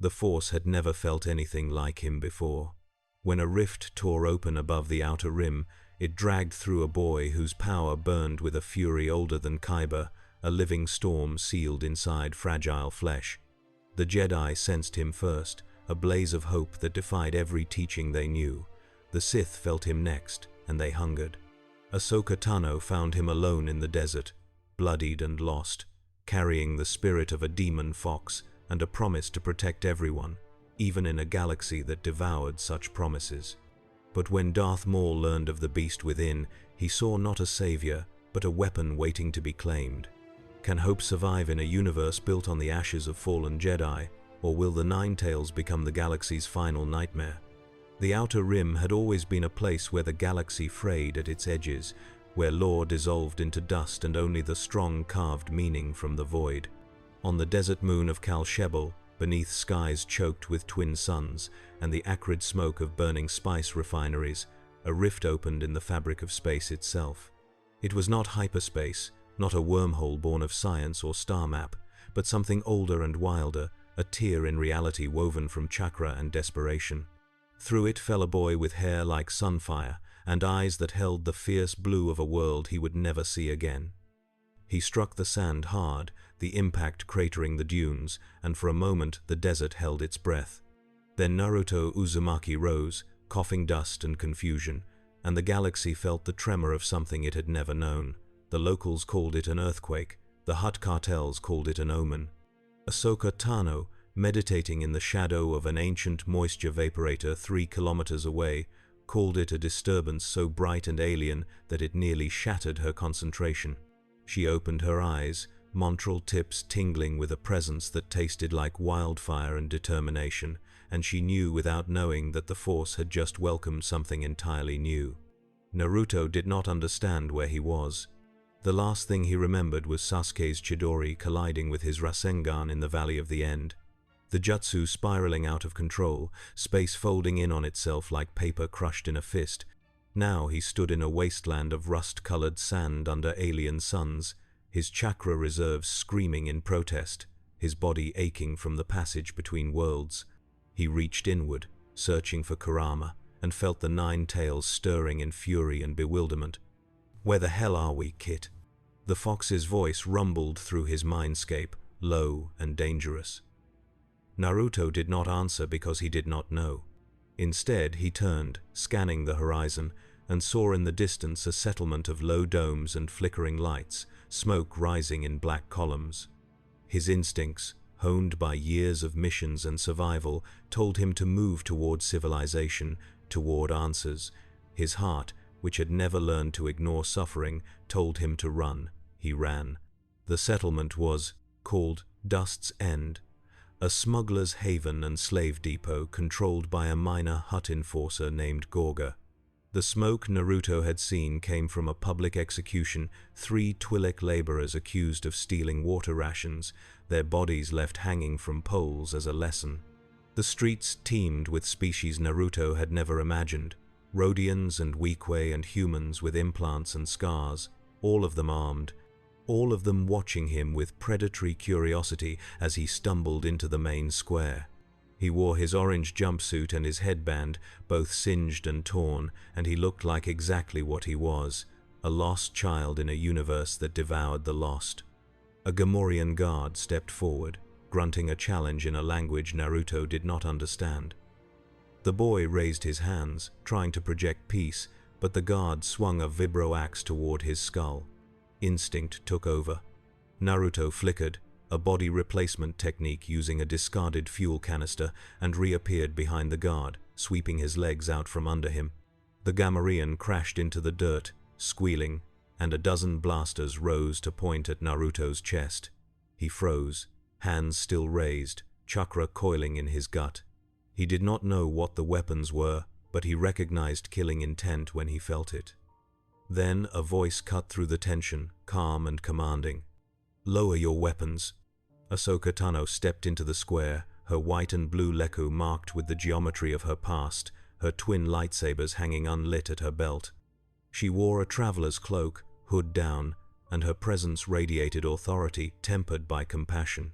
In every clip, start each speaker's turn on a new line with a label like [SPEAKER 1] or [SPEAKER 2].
[SPEAKER 1] The Force had never felt anything like him before. When a rift tore open above the outer rim, it dragged through a boy whose power burned with a fury older than Kyber, a living storm sealed inside fragile flesh. The Jedi sensed him first, a blaze of hope that defied every teaching they knew. The Sith felt him next, and they hungered. Ahsoka Tano found him alone in the desert, bloodied and lost, carrying the spirit of a demon fox and a promise to protect everyone, even in a galaxy that devoured such promises. But when Darth Maul learned of the beast within, he saw not a savior, but a weapon waiting to be claimed. Can hope survive in a universe built on the ashes of fallen Jedi, or will the Nine Tails become the galaxy's final nightmare? The Outer Rim had always been a place where the galaxy frayed at its edges, where lore dissolved into dust and only the strong carved meaning from the void. On the desert moon of Kal Shebel, beneath skies choked with twin suns and the acrid smoke of burning spice refineries, a rift opened in the fabric of space itself. It was not hyperspace, not a wormhole born of science or star map, but something older and wilder, a tear in reality woven from chakra and desperation. Through it fell a boy with hair like sunfire and eyes that held the fierce blue of a world he would never see again. He struck the sand hard, the impact cratering the dunes, and for a moment the desert held its breath. Then Naruto Uzumaki rose, coughing dust and confusion, and the galaxy felt the tremor of something it had never known. The locals called it an earthquake, the Hutt cartels called it an omen. Ahsoka Tano, meditating in the shadow of an ancient moisture vaporator 3 kilometers away, called it a disturbance so bright and alien that it nearly shattered her concentration. She opened her eyes, montral tips tingling with a presence that tasted like wildfire and determination, and she knew without knowing that the Force had just welcomed something entirely new. Naruto did not understand where he was. The last thing he remembered was Sasuke's Chidori colliding with his Rasengan in the Valley of the End. The jutsu spiraling out of control, space folding in on itself like paper crushed in a fist. Now he stood in a wasteland of rust-colored sand under alien suns, his chakra reserves screaming in protest, his body aching from the passage between worlds. He reached inward, searching for Kurama, and felt the Nine Tails stirring in fury and bewilderment. "Where the hell are we, Kit?" The fox's voice rumbled through his mindscape, low and dangerous. Naruto did not answer because he did not know. Instead, he turned, scanning the horizon, and saw in the distance a settlement of low domes and flickering lights, smoke rising in black columns. His instincts, honed by years of missions and survival, told him to move toward civilization, toward answers. His heart, which had never learned to ignore suffering, told him to run. He ran. The settlement was called Dust's End, a smuggler's haven and slave depot controlled by a minor Hutt enforcer named Gorga. The smoke Naruto had seen came from a public execution, 3 Twi'lek laborers accused of stealing water rations, their bodies left hanging from poles as a lesson. The streets teemed with species Naruto had never imagined, Rhodians and Weequay and humans with implants and scars, all of them armed, all of them watching him with predatory curiosity as he stumbled into the main square. He wore his orange jumpsuit and his headband, both singed and torn, and he looked like exactly what he was, a lost child in a universe that devoured the lost. A Gamorrean guard stepped forward, grunting a challenge in a language Naruto did not understand. The boy raised his hands, trying to project peace, but the guard swung a vibro axe toward his skull. Instinct took over. Naruto flickered, a body replacement technique using a discarded fuel canister, and reappeared behind the guard, sweeping his legs out from under him. The Gamorrean crashed into the dirt, squealing, and a dozen blasters rose to point at Naruto's chest. He froze, hands still raised, chakra coiling in his gut. He did not know what the weapons were, but he recognized killing intent when he felt it. Then a voice cut through the tension, calm and commanding. "Lower your weapons." Ahsoka Tano stepped into the square, her white and blue lekku marked with the geometry of her past, her twin lightsabers hanging unlit at her belt. She wore a traveler's cloak, hood down, and her presence radiated authority tempered by compassion.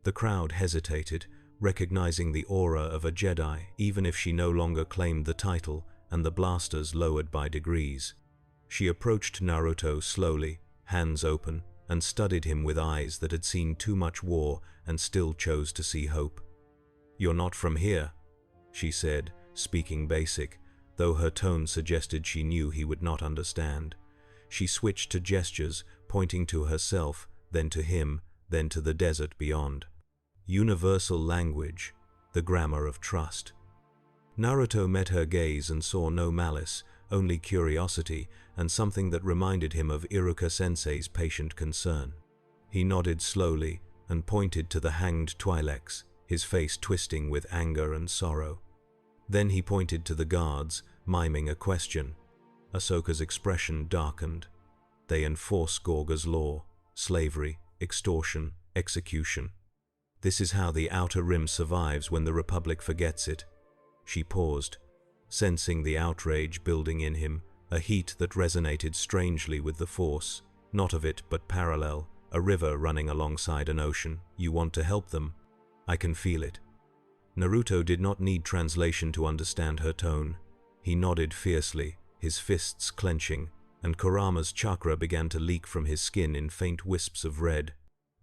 [SPEAKER 1] The crowd hesitated, recognizing the aura of a Jedi even if she no longer claimed the title and the blasters lowered by degrees. She approached Naruto slowly, hands open, and studied him with eyes that had seen too much war and still chose to see hope. "You're not from here," she said, speaking basic, though her tone suggested she knew he would not understand. She switched to gestures, pointing to herself, then to him, then to the desert beyond. Universal language, the grammar of trust. Naruto met her gaze and saw no malice, only curiosity, and something that reminded him of Iruka-sensei's patient concern. He nodded slowly and pointed to the hanged Twi'leks, his face twisting with anger and sorrow. Then he pointed to the guards, miming a question. Ahsoka's expression darkened. They enforce Gorga's law, slavery, extortion, execution. This is how the Outer Rim survives when the Republic forgets it. She paused, sensing the outrage building in him, a heat that resonated strangely with the Force, not of it but parallel, a river running alongside an ocean. "You want to help them? I can feel it." Naruto did not need translation to understand her tone. He nodded fiercely, his fists clenching, and Kurama's chakra began to leak from his skin in faint wisps of red.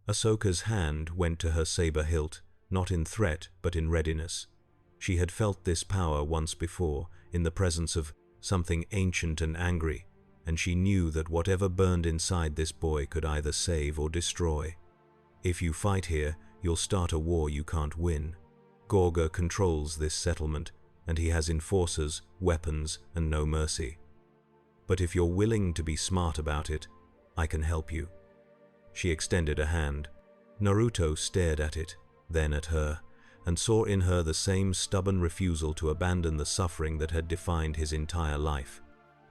[SPEAKER 1] Ahsoka's hand went to her saber hilt, not in threat but in readiness. She had felt this power once before, in the presence of something ancient and angry, and she knew that whatever burned inside this boy could either save or destroy. "If you fight here, you'll start a war you can't win. Gorga controls this settlement, and he has enforcers, weapons, and no mercy. But if you're willing to be smart about it, I can help you." She extended a hand. Naruto stared at it, then at her, and saw in her the same stubborn refusal to abandon the suffering that had defined his entire life.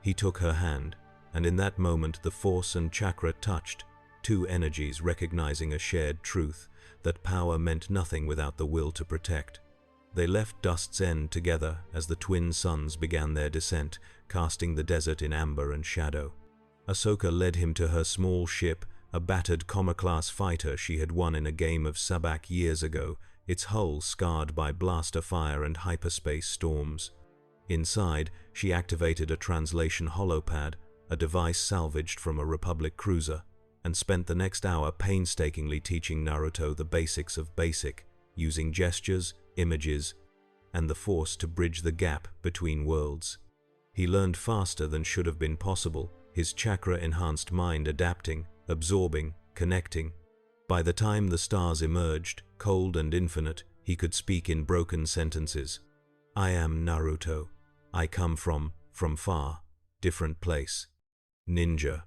[SPEAKER 1] He took her hand, and in that moment the Force and chakra touched, two energies recognizing a shared truth, that power meant nothing without the will to protect. They left Dust's End together as the twin suns began their descent, casting the desert in amber and shadow. Ahsoka led him to her small ship, a battered Comma-class fighter she had won in a game of sabacc years ago, its hull scarred by blaster fire and hyperspace storms. Inside, she activated a translation holopad, a device salvaged from a Republic cruiser, and spent the next hour painstakingly teaching Naruto the basics of basic, using gestures, images, and the Force to bridge the gap between worlds. He learned faster than should have been possible, his chakra-enhanced mind adapting, absorbing, connecting. By the time the stars emerged, cold and infinite, he could speak in broken sentences. "I am Naruto. I come from far, different place. Ninja."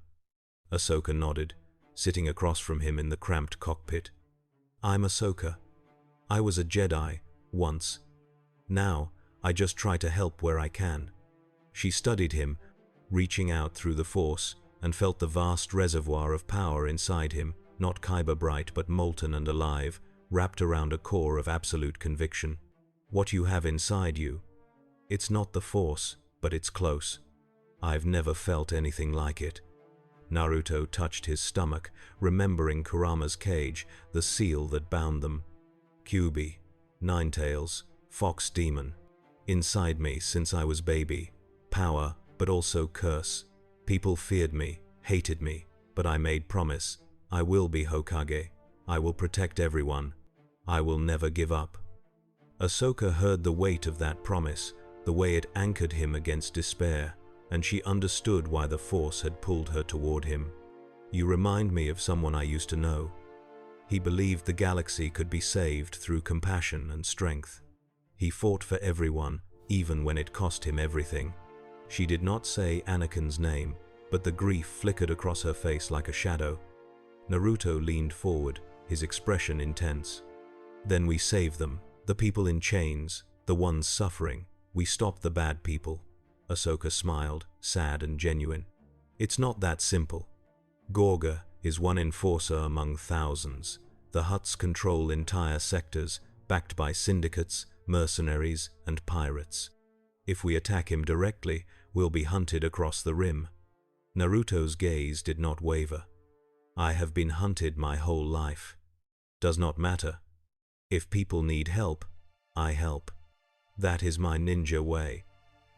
[SPEAKER 1] Ahsoka nodded, sitting across from him in the cramped cockpit. "I'm Ahsoka. I was a Jedi, once. Now, I just try to help where I can." She studied him, reaching out through the Force, and felt the vast reservoir of power inside him, not kyber bright but molten and alive, wrapped around a core of absolute conviction. "What you have inside you, it's not the Force, but it's close. I've never felt anything like it." Naruto touched his stomach, remembering Kurama's cage, the seal that bound them. "Kyuubi, Ninetails, Fox Demon. Inside me since I was baby. Power, but also curse. People feared me, hated me, but I made promise. I will be Hokage. I will protect everyone. I will never give up." Ahsoka heard the weight of that promise, the way it anchored him against despair, and she understood why the Force had pulled her toward him. "You remind me of someone I used to know." He believed the galaxy could be saved through compassion and strength. He fought for everyone, even when it cost him everything. She did not say Anakin's name, but the grief flickered across her face like a shadow. Naruto leaned forward, his expression intense. "Then we save them, the people in chains, the ones suffering. We stop the bad people." Ahsoka smiled, sad and genuine. "It's not that simple. Gorga is one enforcer among thousands. The Hutts control entire sectors, backed by syndicates, mercenaries, and pirates. If we attack him directly, we'll be hunted across the rim." Naruto's gaze did not waver. "I have been hunted my whole life. Does not matter. If people need help, I help. That is my ninja way.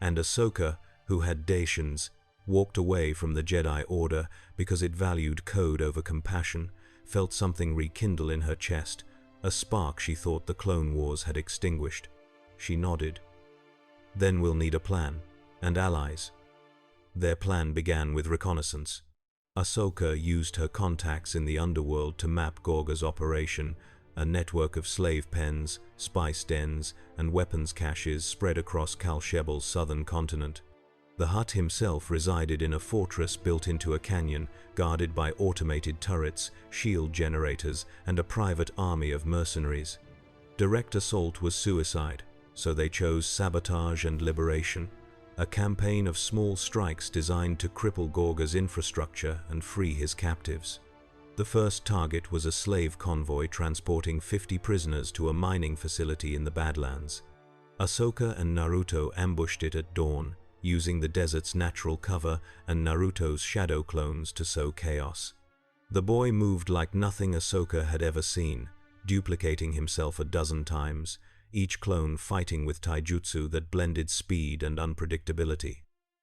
[SPEAKER 1] And Ahsoka, who had Dacians, walked away from the Jedi Order because it valued code over compassion, felt something rekindle in her chest, a spark she thought the Clone Wars had extinguished. She nodded. Then we'll need a plan, and allies. Their plan began with reconnaissance. Ahsoka used her contacts in the underworld to map Gorga's operation, a network of slave pens, spice dens, and weapons caches spread across Cal Shebel's southern continent. The Hutt himself resided in a fortress built into a canyon, guarded by automated turrets, shield generators, and a private army of mercenaries. Direct assault was suicide, so they chose sabotage and liberation, a campaign of small strikes designed to cripple Gorga's infrastructure and free his captives. The first target was a slave convoy transporting 50 prisoners to a mining facility in the Badlands. Ahsoka and Naruto ambushed it at dawn, using the desert's natural cover and Naruto's shadow clones to sow chaos. The boy moved like nothing Ahsoka had ever seen, duplicating himself a dozen times, each clone fighting with taijutsu that blended speed and unpredictability.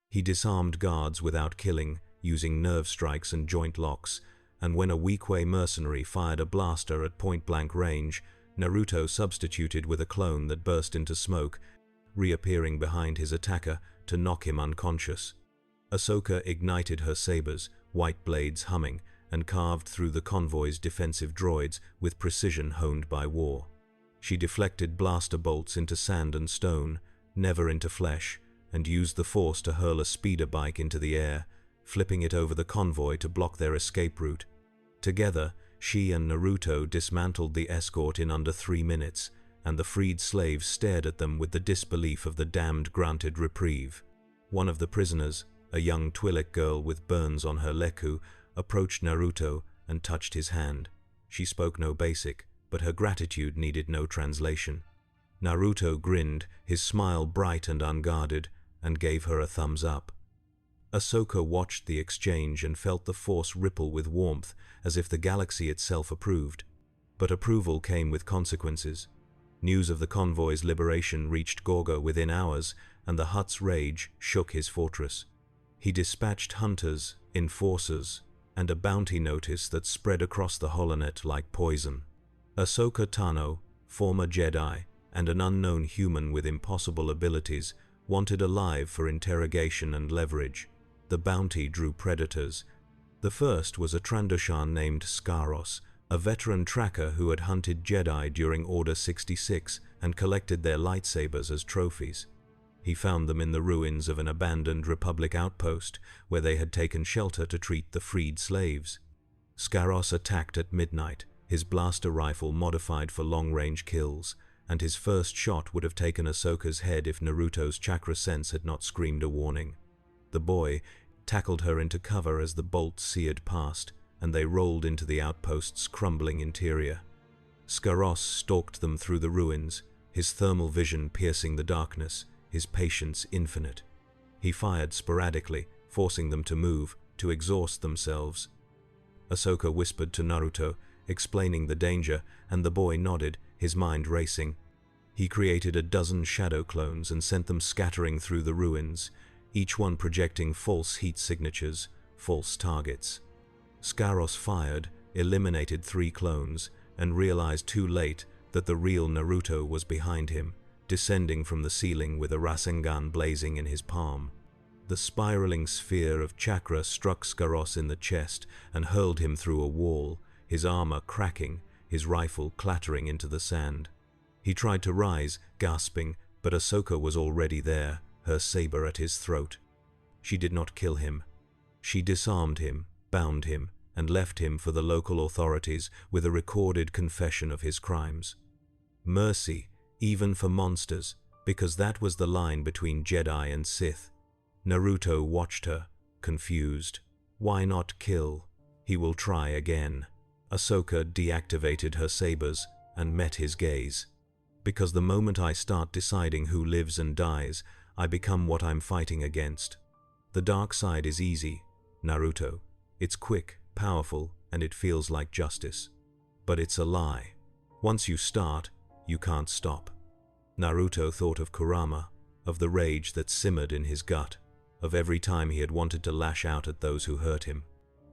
[SPEAKER 1] He disarmed guards without killing, using nerve strikes and joint locks, and when a weak-way mercenary fired a blaster at point-blank range, Naruto substituted with a clone that burst into smoke, reappearing behind his attacker to knock him unconscious. Ahsoka ignited her sabers, white blades humming, and carved through the convoy's defensive droids with precision honed by war. She deflected blaster bolts into sand and stone, never into flesh, and used the Force to hurl a speeder bike into the air, flipping it over the convoy to block their escape route. Together, she and Naruto dismantled the escort in under 3 minutes, and the freed slaves stared at them with the disbelief of the damned granted reprieve. One of the prisoners, a young Twi'lek girl with burns on her leku, approached Naruto and touched his hand. She spoke no basic, but her gratitude needed no translation. Naruto grinned, his smile bright and unguarded, and gave her a thumbs up. Ahsoka watched the exchange and felt the Force ripple with warmth, as if the galaxy itself approved. But approval came with consequences. News of the convoy's liberation reached Gorga within hours, and the Hutt's rage shook his fortress. He dispatched hunters, enforcers, and a bounty notice that spread across the holonet like poison. Ahsoka Tano, former Jedi, and an unknown human with impossible abilities, wanted alive for interrogation and leverage. The bounty drew predators. The first was a Trandoshan named Skaros, a veteran tracker who had hunted Jedi during Order 66 and collected their lightsabers as trophies. He found them in the ruins of an abandoned Republic outpost, where they had taken shelter to treat the freed slaves. Skaros attacked at midnight, his blaster rifle modified for long-range kills, and his first shot would have taken Ahsoka's head if Naruto's chakra sense had not screamed a warning. The boy tackled her into cover as the bolt seared past, and they rolled into the outpost's crumbling interior. Skaros stalked them through the ruins, his thermal vision piercing the darkness, his patience infinite. He fired sporadically, forcing them to move, to exhaust themselves. Ahsoka whispered to Naruto, explaining the danger, and the boy nodded, his mind racing. He created a dozen shadow clones and sent them scattering through the ruins, each one projecting false heat signatures, false targets. Skaros fired, eliminated 3 clones, and realized too late that the real Naruto was behind him, descending from the ceiling with a Rasengan blazing in his palm. The spiraling sphere of chakra struck Skaros in the chest and hurled him through a wall, his armor cracking, his rifle clattering into the sand. He tried to rise, gasping, but Ahsoka was already there, her saber at his throat. She did not kill him. She disarmed him, bound him, and left him for the local authorities with a recorded confession of his crimes. Mercy, even for monsters, because that was the line between Jedi and Sith. Naruto watched her, confused. Why not kill? He will try again. Ahsoka deactivated her sabers and met his gaze. Because the moment I start deciding who lives and dies, I become what I'm fighting against. The dark side is easy, Naruto. It's quick, powerful, and it feels like justice. But it's a lie. Once you start, You can't stop. Naruto thought of Kurama, of the rage that simmered in his gut, of every time he had wanted to lash out at those who hurt him.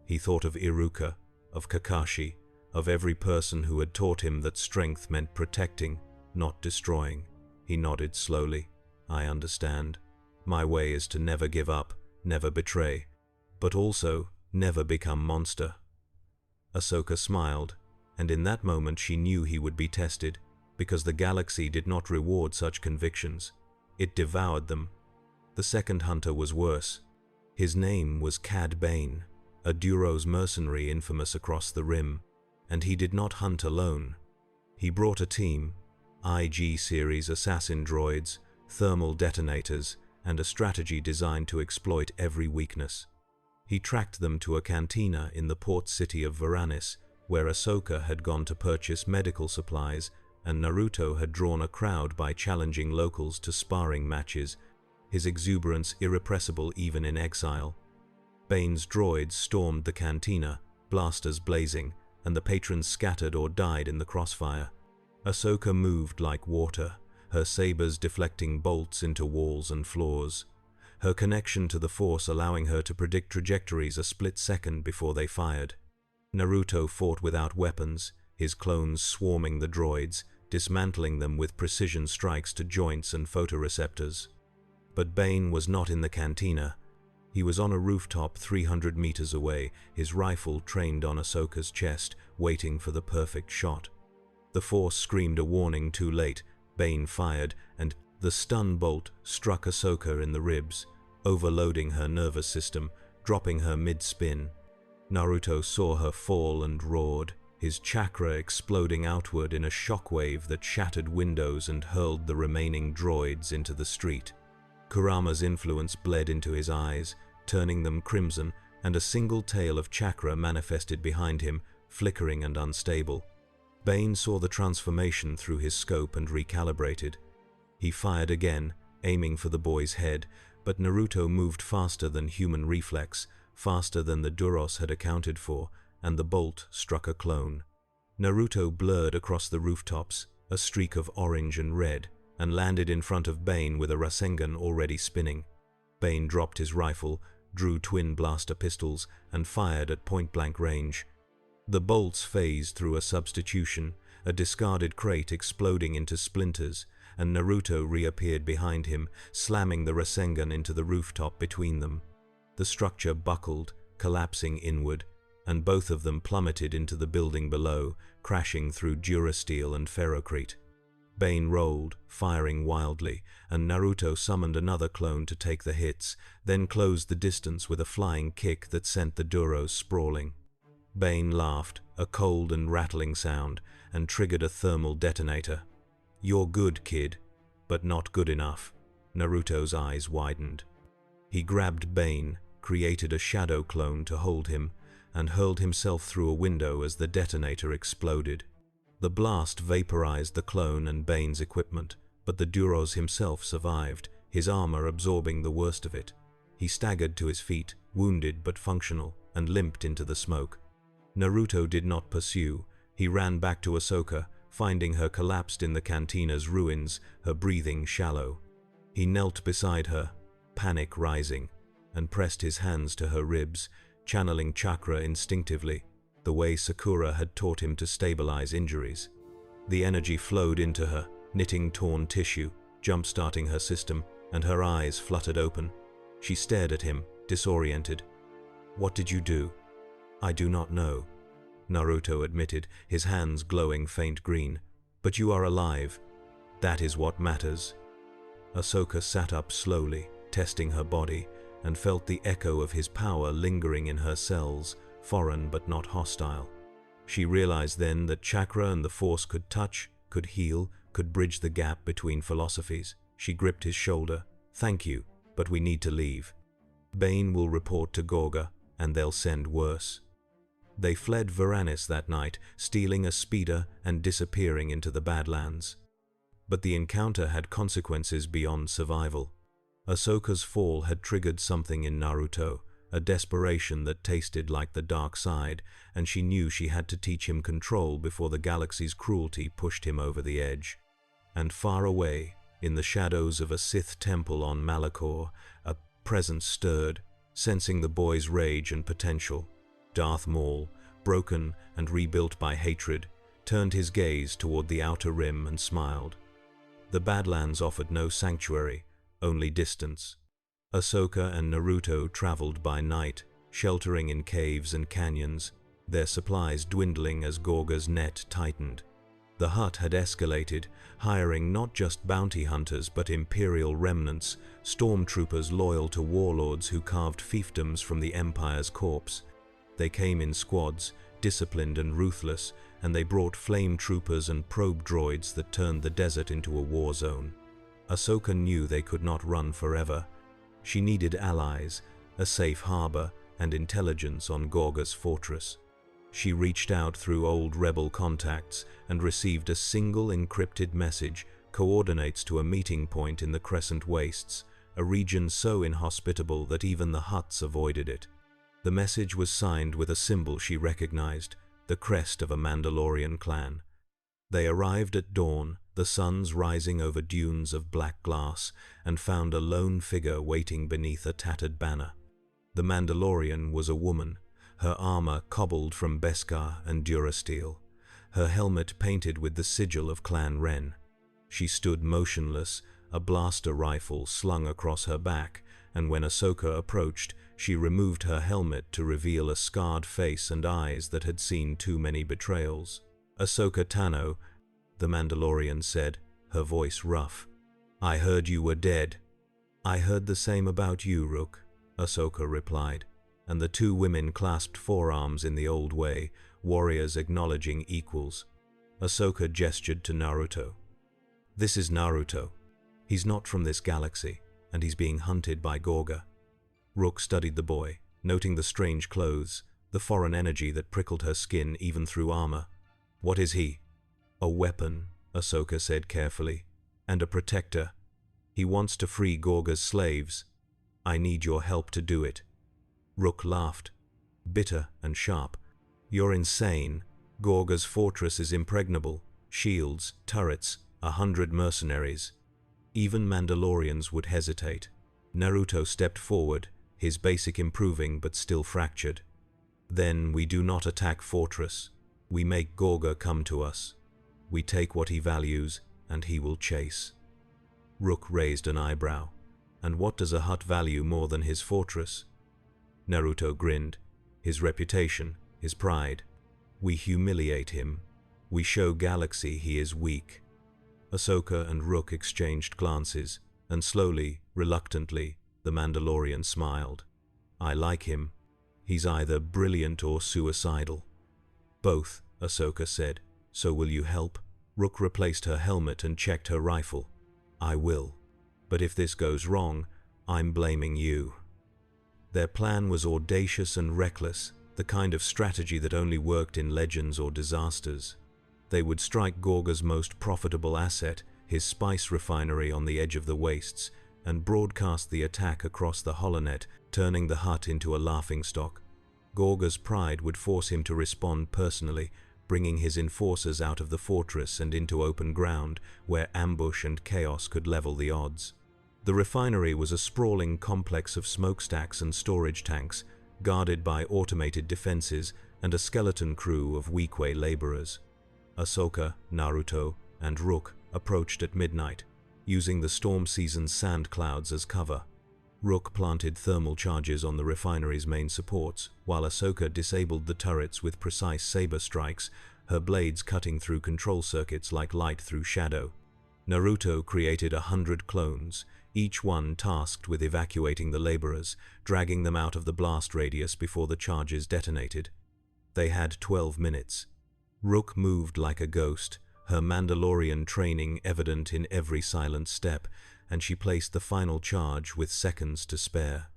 [SPEAKER 1] He thought of Iruka, of Kakashi, of every person who had taught him that strength meant protecting, not destroying. He nodded slowly. I understand. My way is to never give up, never betray, but also never become monster. Ahsoka smiled, and in that moment she knew he would be tested, because the galaxy did not reward such convictions. It devoured them. The second hunter was worse. His name was Cad Bane, a Duros mercenary infamous across the Rim, and he did not hunt alone. He brought a team, IG-series assassin droids, thermal detonators, and a strategy designed to exploit every weakness. He tracked them to a cantina in the port city of Varanus, where Ahsoka had gone to purchase medical supplies, and Naruto had drawn a crowd by challenging locals to sparring matches, his exuberance irrepressible even in exile. Bane's droids stormed the cantina, blasters blazing, and the patrons scattered or died in the crossfire. Ahsoka moved like water, her sabers deflecting bolts into walls and floors, her connection to the Force allowing her to predict trajectories a split second before they fired. Naruto fought without weapons, his clones swarming the droids, dismantling them with precision strikes to joints and photoreceptors. But Bane was not in the cantina. He was on a rooftop 300 meters away, his rifle trained on Ahsoka's chest, waiting for the perfect shot. The Force screamed a warning too late. Bane fired, and the stun bolt struck Ahsoka in the ribs, overloading her nervous system, dropping her mid-spin. Naruto saw her fall and roared, his chakra exploding outward in a shockwave that shattered windows and hurled the remaining droids into the street. Kurama's influence bled into his eyes, turning them crimson, and a single tail of chakra manifested behind him, flickering and unstable. Bane saw the transformation through his scope and recalibrated. He fired again, aiming for the boy's head, but Naruto moved faster than human reflex, faster than the Duros had accounted for, and the bolt struck a clone. Naruto blurred across the rooftops, a streak of orange and red, and landed in front of Bane with a Rasengan already spinning. Bane dropped his rifle, drew twin blaster pistols, and fired at point-blank range. The bolts phased through a substitution, a discarded crate exploding into splinters, and Naruto reappeared behind him, slamming the Rasengan into the rooftop between them. The structure buckled, collapsing inward, and both of them plummeted into the building below, crashing through durasteel and ferrocrete. Bane rolled, firing wildly, and Naruto summoned another clone to take the hits, then closed the distance with a flying kick that sent the Duros sprawling. Bane laughed, a cold and rattling sound, and triggered a thermal detonator. "You're good, kid, but not good enough." Naruto's eyes widened. He grabbed Bane, created a shadow clone to hold him, and hurled himself through a window as the detonator exploded. The blast vaporized the clone and Bane's equipment, but the Duros himself survived, his armor absorbing the worst of it. He staggered to his feet, wounded but functional, and limped into the smoke. Naruto did not pursue. He ran back to Ahsoka, finding her collapsed in the cantina's ruins, her breathing shallow. He knelt beside her, panic rising, and pressed his hands to her ribs, channeling chakra instinctively, the way Sakura had taught him to stabilize injuries. The energy flowed into her, knitting torn tissue, jump-starting her system, and her eyes fluttered open. She stared at him, disoriented. "What did you do?" "I do not know," Naruto admitted, his hands glowing faint green. "But you are alive. That is what matters." Ahsoka sat up slowly, testing her body, and felt the echo of his power lingering in her cells, foreign but not hostile. She realized then that chakra and the Force could touch, could heal, could bridge the gap between philosophies. She gripped his shoulder. "Thank you, but we need to leave. Bane will report to Gorga, and they'll send worse." They fled Varanus that night, stealing a speeder and disappearing into the Badlands. But the encounter had consequences beyond survival. Ahsoka's fall had triggered something in Naruto, a desperation that tasted like the dark side, and she knew she had to teach him control before the galaxy's cruelty pushed him over the edge. And far away, in the shadows of a Sith temple on Malachor, a presence stirred, sensing the boy's rage and potential. Darth Maul, broken and rebuilt by hatred, turned his gaze toward the outer rim and smiled. The Badlands offered no sanctuary, only distance. Ahsoka and Naruto traveled by night, sheltering in caves and canyons, their supplies dwindling as Gorga's net tightened. The Hutt had escalated, hiring not just bounty hunters but Imperial remnants, stormtroopers loyal to warlords who carved fiefdoms from the Empire's corpse. They came in squads, disciplined and ruthless, and they brought flame troopers and probe droids that turned the desert into a war zone. Ahsoka knew they could not run forever. She needed allies, a safe harbor, and intelligence on Gorga's fortress. She reached out through old rebel contacts and received a single encrypted message, coordinates to a meeting point in the Crescent Wastes, a region so inhospitable that even the Hutts avoided it. The message was signed with a symbol she recognized, the crest of a Mandalorian clan. They arrived at dawn, the suns rising over dunes of black glass, and found a lone figure waiting beneath a tattered banner. The Mandalorian was a woman, her armor cobbled from Beskar and Durasteel, her helmet painted with the sigil of Clan Ren. She stood motionless, a blaster rifle slung across her back, and when Ahsoka approached, she removed her helmet to reveal a scarred face and eyes that had seen too many betrayals. "Ahsoka Tano," the Mandalorian said, her voice rough. "I heard you were dead." "I heard the same about you, Rook," Ahsoka replied, and the two women clasped forearms in the old way, warriors acknowledging equals. Ahsoka gestured to Naruto. "This is Naruto. He's not from this galaxy, and he's being hunted by Gorga." Rook studied the boy, noting the strange clothes, the foreign energy that prickled her skin even through armor. "What is he?" "A weapon," Ahsoka said carefully, "and a protector. He wants to free Gorga's slaves. I need your help to do it." Rook laughed, bitter and sharp. "You're insane. Gorga's fortress is impregnable. Shields, turrets, 100 mercenaries. Even Mandalorians would hesitate." Naruto stepped forward, his basic improving but still fractured. "Then we do not attack fortress. We make Gorga come to us. We take what he values, and he will chase." Rook raised an eyebrow. "And what does a Hutt value more than his fortress?" Naruto grinned. "His reputation, his pride. We humiliate him. We show Galaxy he is weak." Ahsoka and Rook exchanged glances, and slowly, reluctantly, the Mandalorian smiled. "I like him. He's either brilliant or suicidal." "Both," Ahsoka said. "So will you help?" Rook replaced her helmet and checked her rifle. "I will. But if this goes wrong, I'm blaming you." Their plan was audacious and reckless, the kind of strategy that only worked in legends or disasters. They would strike Gorga's most profitable asset, his spice refinery on the edge of the wastes, and broadcast the attack across the holonet, turning the Hutt into a laughingstock. Gorga's pride would force him to respond personally, bringing his enforcers out of the fortress and into open ground, where ambush and chaos could level the odds. The refinery was a sprawling complex of smokestacks and storage tanks, guarded by automated defenses and a skeleton crew of Weequay laborers. Ahsoka, Naruto, and Rook approached at midnight, using the storm season's sand clouds as cover. Rook planted thermal charges on the refinery's main supports, while Ahsoka disabled the turrets with precise saber strikes, her blades cutting through control circuits like light through shadow. Naruto created 100 clones, each one tasked with evacuating the laborers, dragging them out of the blast radius before the charges detonated. They had 12 minutes. Rook moved like a ghost, her Mandalorian training evident in every silent step, and she placed the final charge with seconds to spare.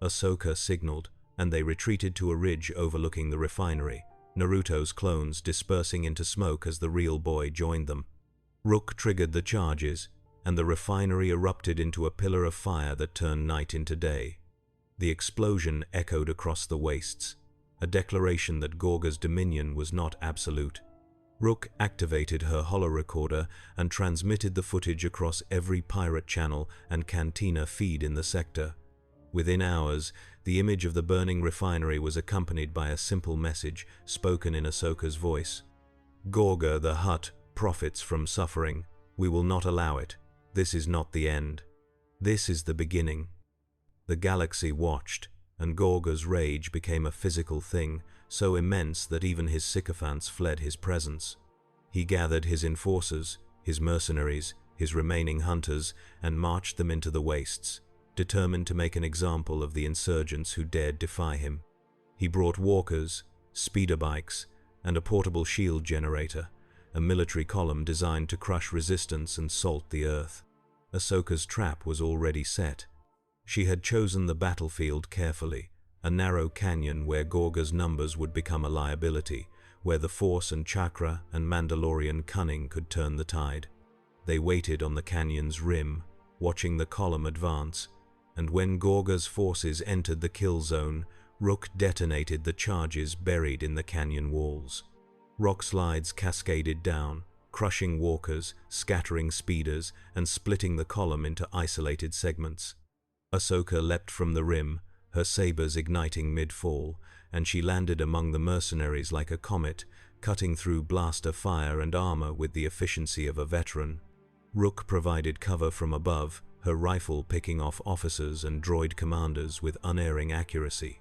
[SPEAKER 1] Ahsoka signaled, and they retreated to a ridge overlooking the refinery, Naruto's clones dispersing into smoke as the real boy joined them. Rook triggered the charges, and the refinery erupted into a pillar of fire that turned night into day. The explosion echoed across the wastes, a declaration that Gorga's dominion was not absolute. Rook activated her holorecorder and transmitted the footage across every pirate channel and cantina feed in the sector. Within hours, the image of the burning refinery was accompanied by a simple message spoken in Ahsoka's voice. "Gorga the Hutt profits from suffering. We will not allow it. This is not the end. This is the beginning." The galaxy watched, and Gorga's rage became a physical thing, so immense that even his sycophants fled his presence. He gathered his enforcers, his mercenaries, his remaining hunters, and marched them into the wastes, determined to make an example of the insurgents who dared defy him. He brought walkers, speeder bikes, and a portable shield generator, a military column designed to crush resistance and salt the earth. Ahsoka's trap was already set. She had chosen the battlefield carefully, a narrow canyon where Gorga's numbers would become a liability, where the Force and chakra and Mandalorian cunning could turn the tide. They waited on the canyon's rim, watching the column advance, and when Gorga's forces entered the kill zone, Rook detonated the charges buried in the canyon walls. Rock slides cascaded down, crushing walkers, scattering speeders, and splitting the column into isolated segments. Ahsoka leapt from the rim, her sabers igniting mid-fall, and she landed among the mercenaries like a comet, cutting through blaster fire and armor with the efficiency of a veteran. Rook provided cover from above, her rifle picking off officers and droid commanders with unerring accuracy.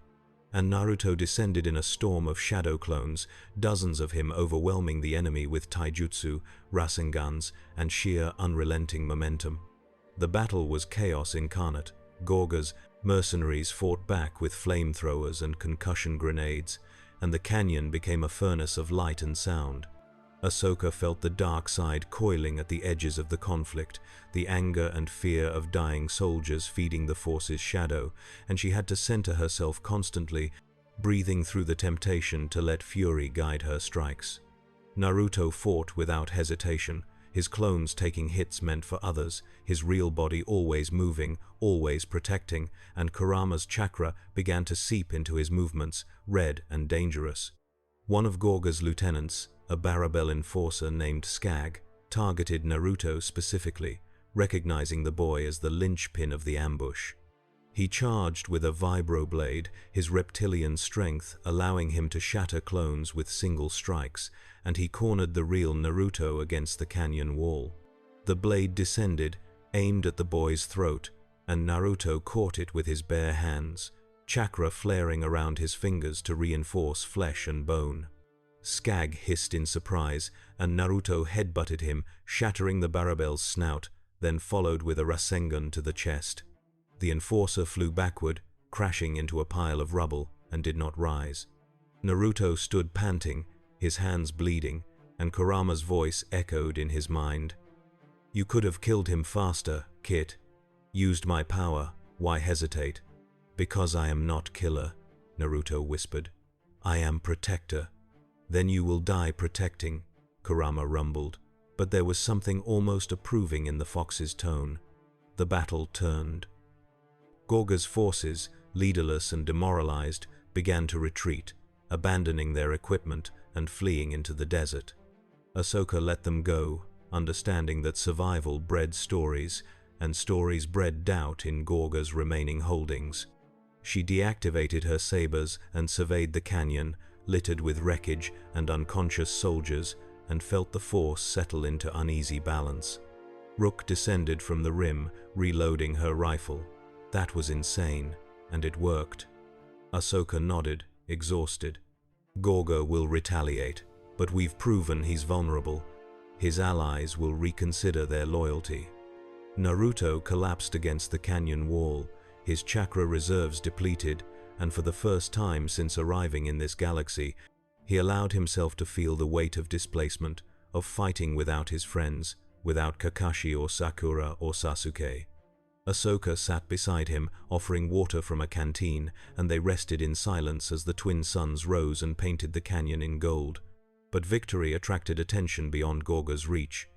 [SPEAKER 1] And Naruto descended in a storm of shadow clones, dozens of him overwhelming the enemy with taijutsu, rasengans, and sheer unrelenting momentum. The battle was chaos incarnate. Gorga's mercenaries fought back with flamethrowers and concussion grenades, and the canyon became a furnace of light and sound. Ahsoka felt the dark side coiling at the edges of the conflict, the anger and fear of dying soldiers feeding the Force's shadow, and she had to center herself constantly, breathing through the temptation to let fury guide her strikes. Naruto fought without hesitation, his clones taking hits meant for others, his real body always moving, always protecting, and Kurama's chakra began to seep into his movements, red and dangerous. One of Gorga's lieutenants, a Barabel enforcer named Skag, targeted Naruto specifically, recognizing the boy as the linchpin of the ambush. He charged with a vibroblade, his reptilian strength allowing him to shatter clones with single strikes, and he cornered the real Naruto against the canyon wall. The blade descended, aimed at the boy's throat, and Naruto caught it with his bare hands, chakra flaring around his fingers to reinforce flesh and bone. Skag hissed in surprise, and Naruto headbutted him, shattering the Barabel's snout, then followed with a Rasengan to the chest. The enforcer flew backward, crashing into a pile of rubble, and did not rise. Naruto stood panting, his hands bleeding, and Kurama's voice echoed in his mind. "You could have killed him faster, Kit. Used my power, why hesitate?" "Because I am not killer," Naruto whispered. "I am protector." "Then you will die protecting," Kurama rumbled, but there was something almost approving in the fox's tone. The battle turned. Gorga's forces, leaderless and demoralized, began to retreat, abandoning their equipment and fleeing into the desert. Ahsoka let them go, understanding that survival bred stories, and stories bred doubt in Gorga's remaining holdings. She deactivated her sabers and surveyed the canyon, littered with wreckage and unconscious soldiers, and felt the Force settle into uneasy balance. Rook descended from the rim, reloading her rifle. That was insane, and it worked. Ahsoka nodded, exhausted. "Gorga will retaliate, but we've proven he's vulnerable. His allies will reconsider their loyalty." Naruto collapsed against the canyon wall, his chakra reserves depleted, and for the first time since arriving in this galaxy, he allowed himself to feel the weight of displacement, of fighting without his friends, without Kakashi or Sakura or Sasuke. Ahsoka sat beside him, offering water from a canteen, and they rested in silence as the twin suns rose and painted the canyon in gold. But victory attracted attention beyond Gorga's reach.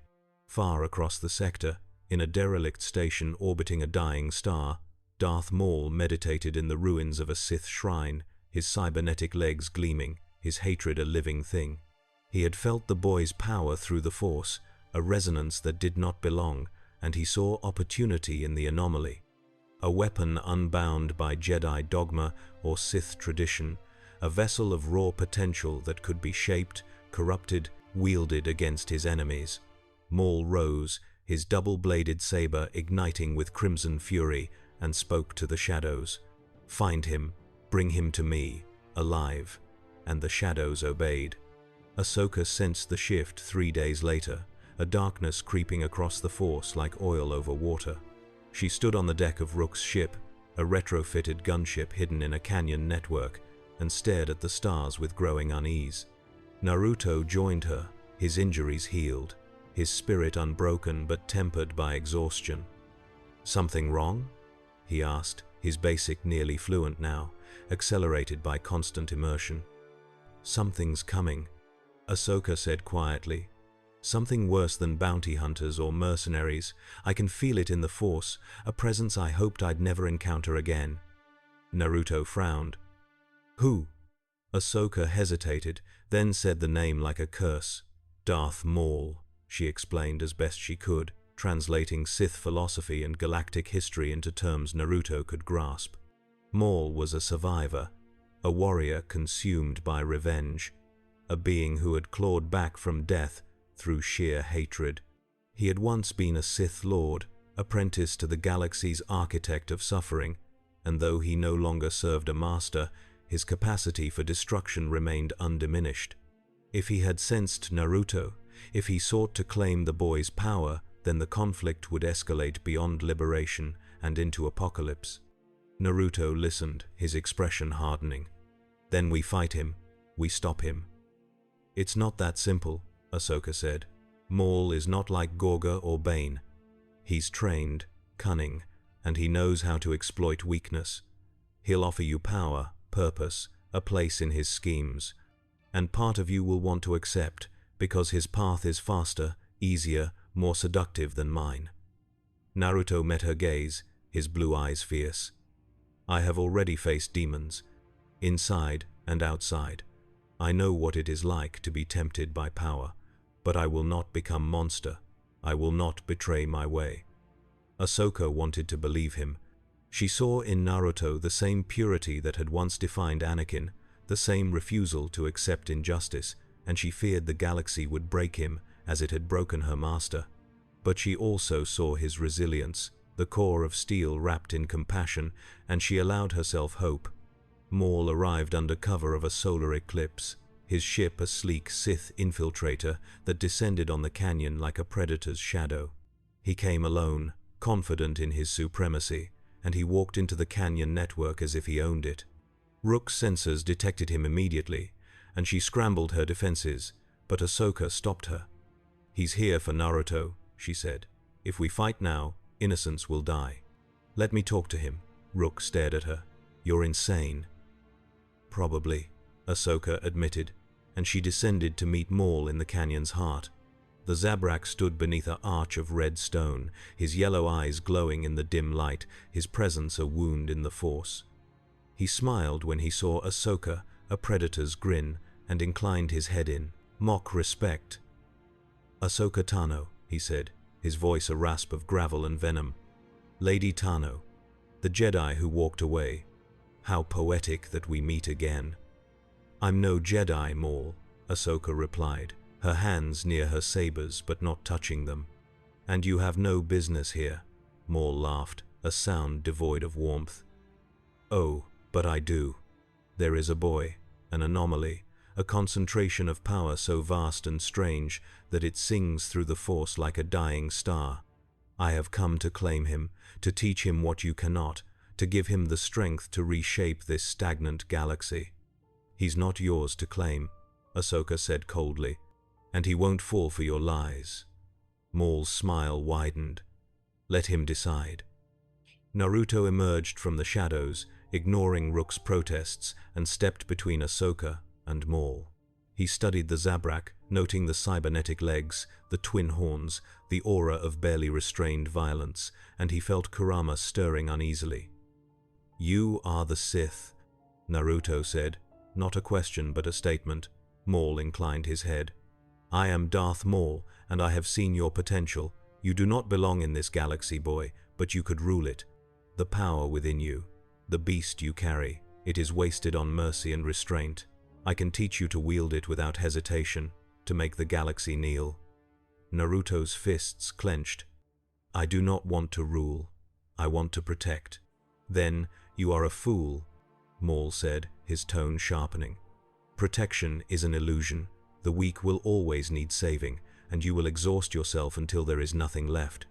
[SPEAKER 1] Far across the sector, in a derelict station orbiting a dying star, Darth Maul meditated in the ruins of a Sith shrine, his cybernetic legs gleaming, his hatred a living thing. He had felt the boy's power through the Force, a resonance that did not belong, and he saw opportunity in the anomaly. A weapon unbound by Jedi dogma or Sith tradition, a vessel of raw potential that could be shaped, corrupted, wielded against his enemies. Maul rose, his double-bladed saber igniting with crimson fury, and spoke to the shadows. "Find him, bring him to me, alive." And the shadows obeyed. Ahsoka sensed the shift 3 days later, a darkness creeping across the Force like oil over water. She stood on the deck of Rook's ship, a retrofitted gunship hidden in a canyon network, and stared at the stars with growing unease. Naruto joined her, his injuries healed, his spirit unbroken but tempered by exhaustion. "Something wrong?" he asked, his basic nearly fluent now, accelerated by constant immersion. "Something's coming," Ahsoka said quietly. "Something worse than bounty hunters or mercenaries. I can feel it in the Force, a presence I hoped I'd never encounter again." Naruto frowned. "Who?" Ahsoka hesitated, then said the name like a curse. "Darth Maul," she explained as best she could, translating Sith philosophy and galactic history into terms Naruto could grasp. Maul was a survivor, a warrior consumed by revenge, a being who had clawed back from death through sheer hatred. He had once been a Sith Lord, apprentice to the galaxy's architect of suffering, and though he no longer served a master, his capacity for destruction remained undiminished. If he had sensed Naruto, if he sought to claim the boy's power, then the conflict would escalate beyond liberation and into apocalypse. Naruto listened, his expression hardening. "Then we fight him. We stop him." "It's not that simple," Ahsoka said. "Maul is not like Gorga or Bane. He's trained, cunning, and he knows how to exploit weakness. He'll offer you power, purpose, a place in his schemes. And part of you will want to accept, because his path is faster, easier, more seductive than mine." Naruto met her gaze, his blue eyes fierce. "I have already faced demons, inside and outside. I know what it is like to be tempted by power, but I will not become monster. I will not betray my way." Ahsoka wanted to believe him. She saw in Naruto the same purity that had once defined Anakin, the same refusal to accept injustice, and she feared the galaxy would break him as it had broken her master. But she also saw his resilience, the core of steel wrapped in compassion, and she allowed herself hope. Maul arrived under cover of a solar eclipse, his ship a sleek Sith infiltrator that descended on the canyon like a predator's shadow. He came alone, confident in his supremacy, and he walked into the canyon network as if he owned it. Rook's sensors detected him immediately, and she scrambled her defenses, but Ahsoka stopped her. "He's here for Naruto," she said. "If we fight now, innocents will die." "Let me talk to him." Rook stared at her. "You're insane." "Probably," Ahsoka admitted, and she descended to meet Maul in the canyon's heart. The Zabrak stood beneath an arch of red stone, his yellow eyes glowing in the dim light, his presence a wound in the Force. He smiled when he saw Ahsoka, a predator's grin, and inclined his head in mock respect. "Ahsoka Tano," he said, his voice a rasp of gravel and venom. "Lady Tano, the Jedi who walked away. How poetic that we meet again." "I'm no Jedi, Maul," Ahsoka replied, her hands near her sabers but not touching them. "And you have no business here," Maul laughed, a sound devoid of warmth. "Oh, but I do. There is a boy, an anomaly, a concentration of power so vast and strange that it sings through the Force like a dying star. I have come to claim him, to teach him what you cannot, to give him the strength to reshape this stagnant galaxy." "He's not yours to claim," Ahsoka said coldly, "and he won't fall for your lies." Maul's smile widened. "Let him decide." Naruto emerged from the shadows, ignoring Rook's protests, and stepped between Ahsoka and Maul. He studied the Zabrak, noting the cybernetic legs, the twin horns, the aura of barely restrained violence, and he felt Kurama stirring uneasily. "You are the Sith," Naruto said, not a question but a statement. Maul inclined his head. I am Darth Maul, and I have seen your potential. You do not belong in this galaxy, boy, but you could rule it. The power within you, the beast you carry, it is wasted on mercy and restraint. I can teach you to wield it without hesitation, to make the galaxy kneel. Naruto's fists clenched. I do not want to rule. I want to protect. Then, you are a fool, Maul said, his tone sharpening. Protection is an illusion. The weak will always need saving, and you will exhaust yourself until there is nothing left.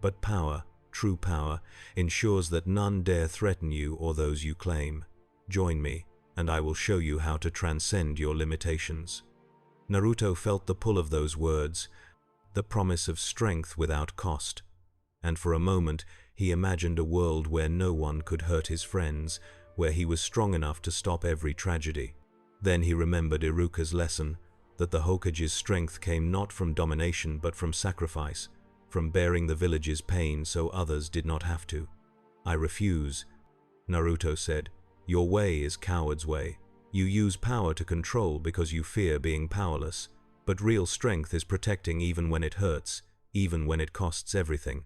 [SPEAKER 1] But power, true power, ensures that none dare threaten you or those you claim. Join me, and I will show you how to transcend your limitations. Naruto felt the pull of those words, the promise of strength without cost. And for a moment, he imagined a world where no one could hurt his friends, where he was strong enough to stop every tragedy. Then he remembered Iruka's lesson, that the Hokage's strength came not from domination but from sacrifice, from bearing the village's pain so others did not have to. I refuse, Naruto said. Your way is coward's way. You use power to control because you fear being powerless, but real strength is protecting even when it hurts, even when it costs everything.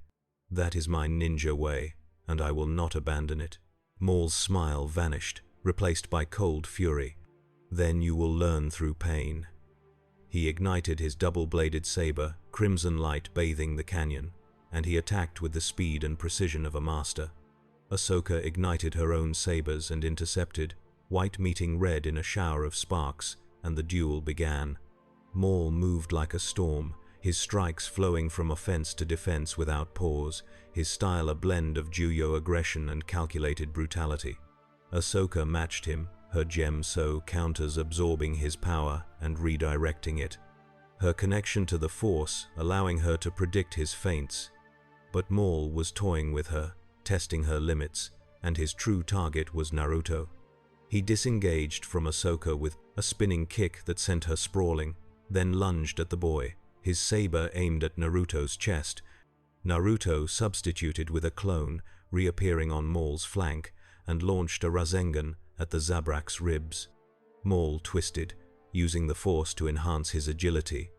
[SPEAKER 1] That is my ninja way, and I will not abandon it. Maul's smile vanished, replaced by cold fury. Then you will learn through pain. He ignited his double-bladed saber, crimson light bathing the canyon, and he attacked with the speed and precision of a master. Ahsoka ignited her own sabers and intercepted, white meeting red in a shower of sparks, and the duel began. Maul moved like a storm, his strikes flowing from offense to defense without pause, his style a blend of Juyo aggression and calculated brutality. Ahsoka matched him, her gem-so counters absorbing his power and redirecting it. Her connection to the Force allowing her to predict his feints. But Maul was toying with her, testing her limits, and his true target was Naruto. He disengaged from Ahsoka with a spinning kick that sent her sprawling, then lunged at the boy, his saber aimed at Naruto's chest. Naruto substituted with a clone, reappearing on Maul's flank, and launched a Rasengan at the Zabrak's ribs. Maul twisted, using the Force to enhance his agility,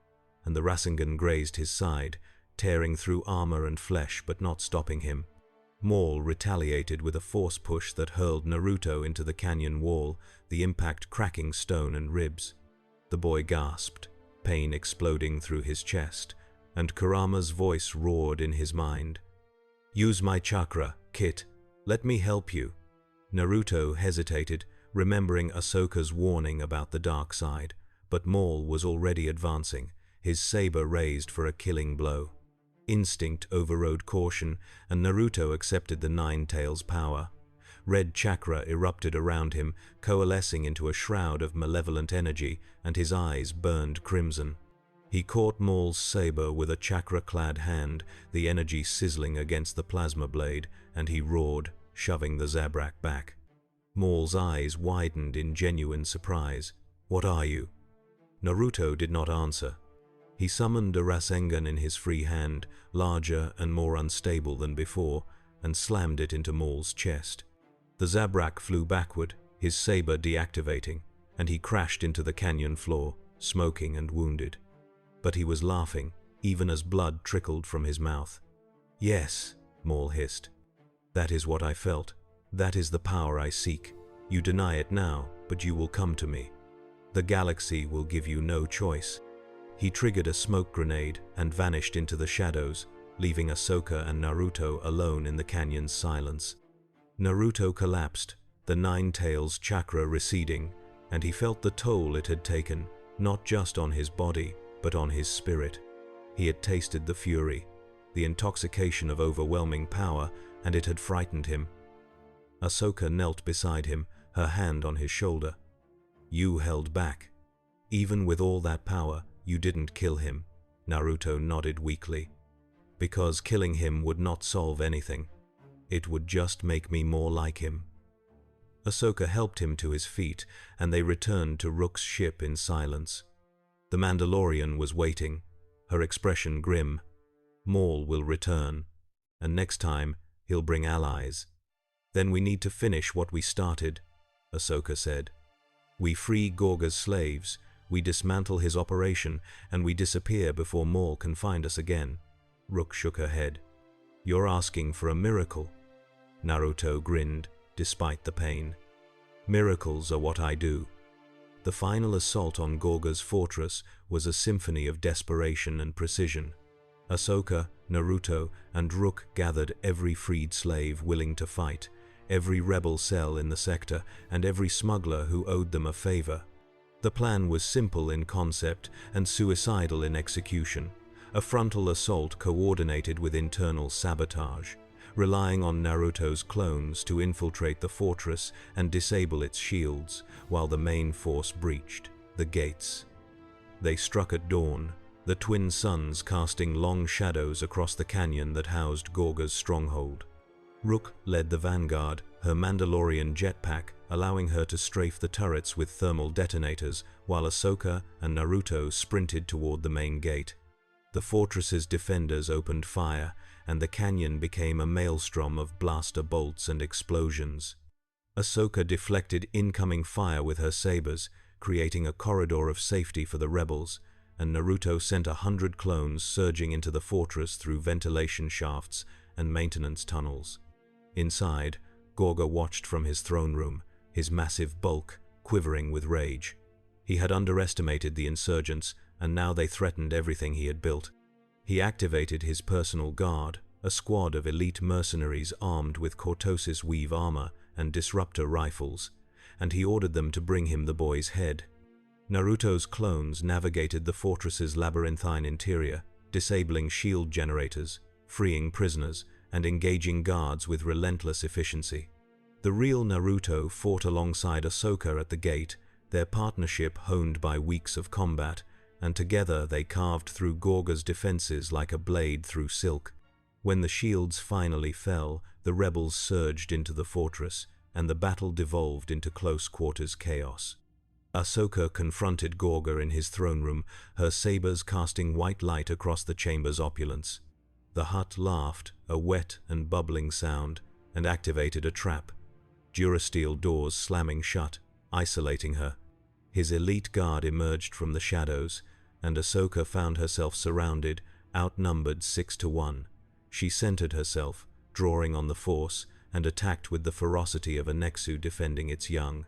[SPEAKER 1] and the Rasengan grazed his side, tearing through armor and flesh but not stopping him. Maul retaliated with a Force push that hurled Naruto into the canyon wall, the impact cracking stone and ribs. The boy gasped, pain exploding through his chest, and Kurama's voice roared in his mind. Use my chakra, Kit. Let me help you. Naruto hesitated, remembering Ahsoka's warning about the dark side, but Maul was already advancing, his saber raised for a killing blow. Instinct overrode caution, and Naruto accepted the Nine Tails' power. Red chakra erupted around him, coalescing into a shroud of malevolent energy, and his eyes burned crimson. He caught Maul's saber with a chakra-clad hand, the energy sizzling against the plasma blade, and he roared, shoving the Zabrak back. Maul's eyes widened in genuine surprise. What are you? Naruto did not answer. He summoned a Rasengan in his free hand, larger and more unstable than before, and slammed it into Maul's chest. The Zabrak flew backward, his saber deactivating, and he crashed into the canyon floor, smoking and wounded. But he was laughing, even as blood trickled from his mouth. Yes, Maul hissed. That is what I felt. That is the power I seek. You deny it now, but you will come to me. The galaxy will give you no choice. He triggered a smoke grenade and vanished into the shadows, leaving Ahsoka and Naruto alone in the canyon's silence. Naruto collapsed, the Nine Tails chakra receding, and he felt the toll it had taken, not just on his body, but on his spirit. He had tasted the fury, the intoxication of overwhelming power, and it had frightened him. Ahsoka knelt beside him, her hand on his shoulder. You held back. Even with all that power, you didn't kill him, Naruto nodded weakly. Because killing him would not solve anything. It would just make me more like him. Ahsoka helped him to his feet, and they returned to Rook's ship in silence. The Mandalorian was waiting, her expression grim. Maul will return, and next time he'll bring allies. Then we need to finish what we started, Ahsoka said. We free Gorga's slaves, We dismantle his operation, and we disappear before Maul can find us again." Rook shook her head. "You're asking for a miracle." Naruto grinned, despite the pain. "Miracles are what I do." The final assault on Gorga's fortress was a symphony of desperation and precision. Ahsoka, Naruto, and Rook gathered every freed slave willing to fight, every rebel cell in the sector, and every smuggler who owed them a favor. The plan was simple in concept and suicidal in execution, a frontal assault coordinated with internal sabotage, relying on Naruto's clones to infiltrate the fortress and disable its shields, while the main force breached the gates. They struck at dawn, the twin suns casting long shadows across the canyon that housed Gorga's stronghold. Rook led the vanguard, her Mandalorian jetpack allowing her to strafe the turrets with thermal detonators, while Ahsoka and Naruto sprinted toward the main gate. The fortress's defenders opened fire, and the canyon became a maelstrom of blaster bolts and explosions. Ahsoka deflected incoming fire with her sabers, creating a corridor of safety for the rebels, and Naruto sent 100 clones surging into the fortress through ventilation shafts and maintenance tunnels. Inside, Gorga watched from his throne room, his massive bulk quivering with rage. He had underestimated the insurgents, and now they threatened everything he had built. He activated his personal guard, a squad of elite mercenaries armed with cortosis weave armor and disruptor rifles, and he ordered them to bring him the boy's head. Naruto's clones navigated the fortress's labyrinthine interior, disabling shield generators, freeing prisoners, and engaging guards with relentless efficiency. The real Naruto fought alongside Ahsoka at the gate, their partnership honed by weeks of combat, and together they carved through Gorga's defenses like a blade through silk. When the shields finally fell, the rebels surged into the fortress, and the battle devolved into close-quarters chaos. Ahsoka confronted Gorga in his throne room, her sabers casting white light across the chamber's opulence. The Hutt laughed, a wet and bubbling sound, and activated a trap, Durasteel doors slamming shut, isolating her. His elite guard emerged from the shadows, and Ahsoka found herself surrounded, outnumbered 6-1. She centered herself, drawing on the Force, and attacked with the ferocity of a Nexu defending its young.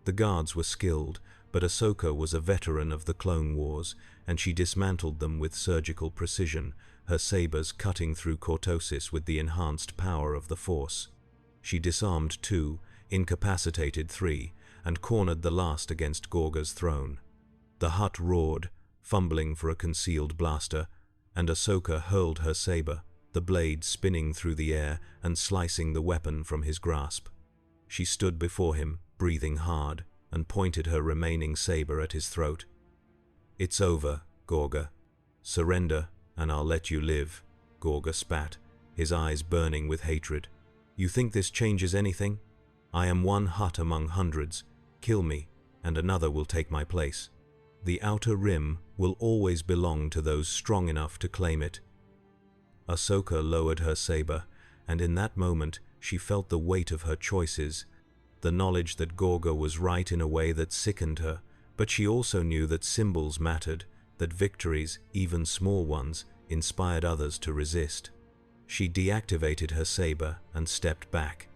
[SPEAKER 1] The guards were skilled, but Ahsoka was a veteran of the Clone Wars, and she dismantled them with surgical precision, her sabers cutting through cortosis with the enhanced power of the Force. She disarmed 2, incapacitated 3, and cornered the last against Gorga's throne. The Hutt roared, fumbling for a concealed blaster, and Ahsoka hurled her saber, the blade spinning through the air and slicing the weapon from his grasp. She stood before him, breathing hard, and pointed her remaining saber at his throat. "It's over, Gorga. Surrender, and I'll let you live," Gorga spat, his eyes burning with hatred. "You think this changes anything? I am one Hutt among hundreds. Kill me, and another will take my place. The Outer Rim will always belong to those strong enough to claim it." Ahsoka lowered her saber, and in that moment she felt the weight of her choices, the knowledge that Gorga was right in a way that sickened her, but she also knew that symbols mattered, that victories, even small ones, inspired others to resist. She deactivated her saber and stepped back.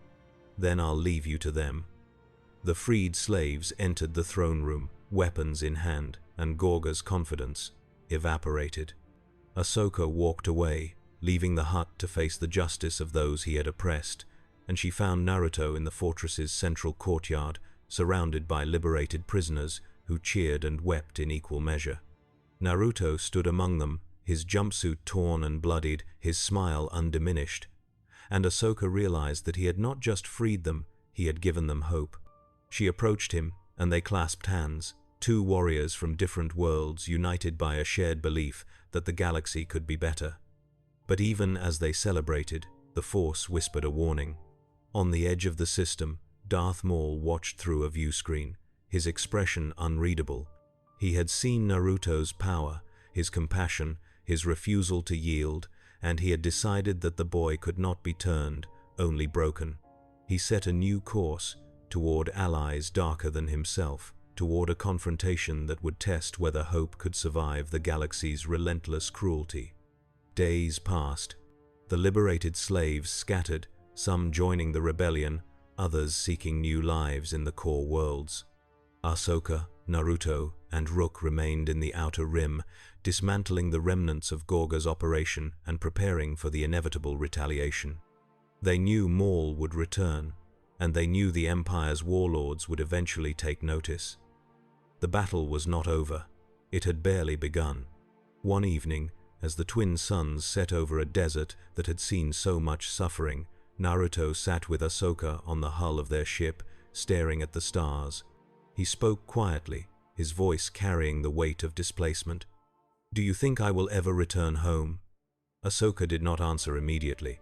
[SPEAKER 1] "Then I'll leave you to them." The freed slaves entered the throne room, weapons in hand, and Gorga's confidence evaporated. Ahsoka walked away, leaving the Hutt to face the justice of those he had oppressed, and she found Naruto in the fortress's central courtyard, surrounded by liberated prisoners who cheered and wept in equal measure. Naruto stood among them, his jumpsuit torn and bloodied, his smile undiminished. And Ahsoka realized that he had not just freed them, he had given them hope. She approached him, and they clasped hands, 2 warriors from different worlds united by a shared belief that the galaxy could be better. But even as they celebrated, the Force whispered a warning. On the edge of the system, Darth Maul watched through a view screen, his expression unreadable. He had seen Naruto's power, his compassion, his refusal to yield, and he had decided that the boy could not be turned, only broken. He set a new course toward allies darker than himself, toward a confrontation that would test whether hope could survive the galaxy's relentless cruelty. Days passed. The liberated slaves scattered, some joining the rebellion, others seeking new lives in the core worlds. Ahsoka, Naruto, and Rook remained in the Outer Rim, dismantling the remnants of Gorga's operation and preparing for the inevitable retaliation. They knew Maul would return, and they knew the Empire's warlords would eventually take notice. The battle was not over. It had barely begun. One evening, as the twin suns set over a desert that had seen so much suffering, Naruto sat with Ahsoka on the hull of their ship, staring at the stars. He spoke quietly, his voice carrying the weight of displacement. "Do you think I will ever return home?" Ahsoka did not answer immediately.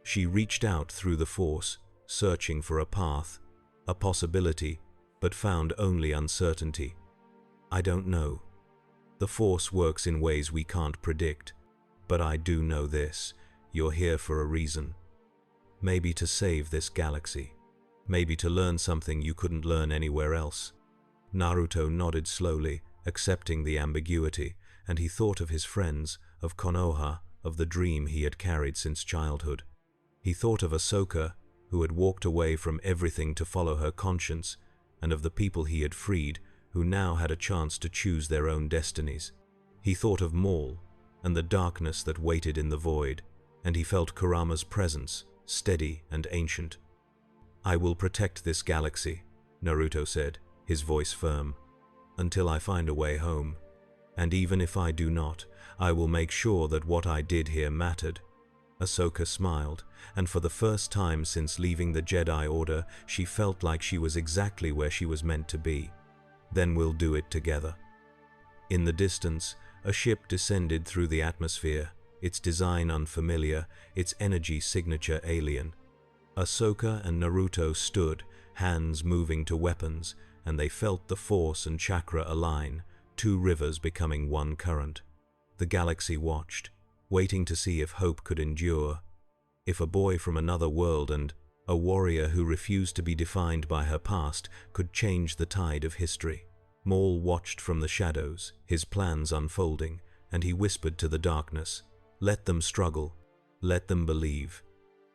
[SPEAKER 1] She reached out through the Force, searching for a path, a possibility, but found only uncertainty. "I don't know. The Force works in ways we can't predict, but I do know this: you're here for a reason. Maybe to save this galaxy. Maybe to learn something you couldn't learn anywhere else." Naruto nodded slowly, accepting the ambiguity, and he thought of his friends, of Konoha, of the dream he had carried since childhood. He thought of Ahsoka, who had walked away from everything to follow her conscience, and of the people he had freed, who now had a chance to choose their own destinies. He thought of Maul, and the darkness that waited in the void, and he felt Kurama's presence, steady and ancient. "I will protect this galaxy," Naruto said, his voice firm, "until I find a way home. And even if I do not, I will make sure that what I did here mattered." Ahsoka smiled, and for the first time since leaving the Jedi Order, she felt like she was exactly where she was meant to be. "Then we'll do it together." In the distance, a ship descended through the atmosphere, its design unfamiliar, its energy signature alien. Ahsoka and Naruto stood, hands moving to weapons, and they felt the Force and chakra align, two rivers becoming one current. The galaxy watched, waiting to see if hope could endure, if a boy from another world and a warrior who refused to be defined by her past could change the tide of history. Maul watched from the shadows, his plans unfolding, and he whispered to the darkness, "Let them struggle. Let them believe.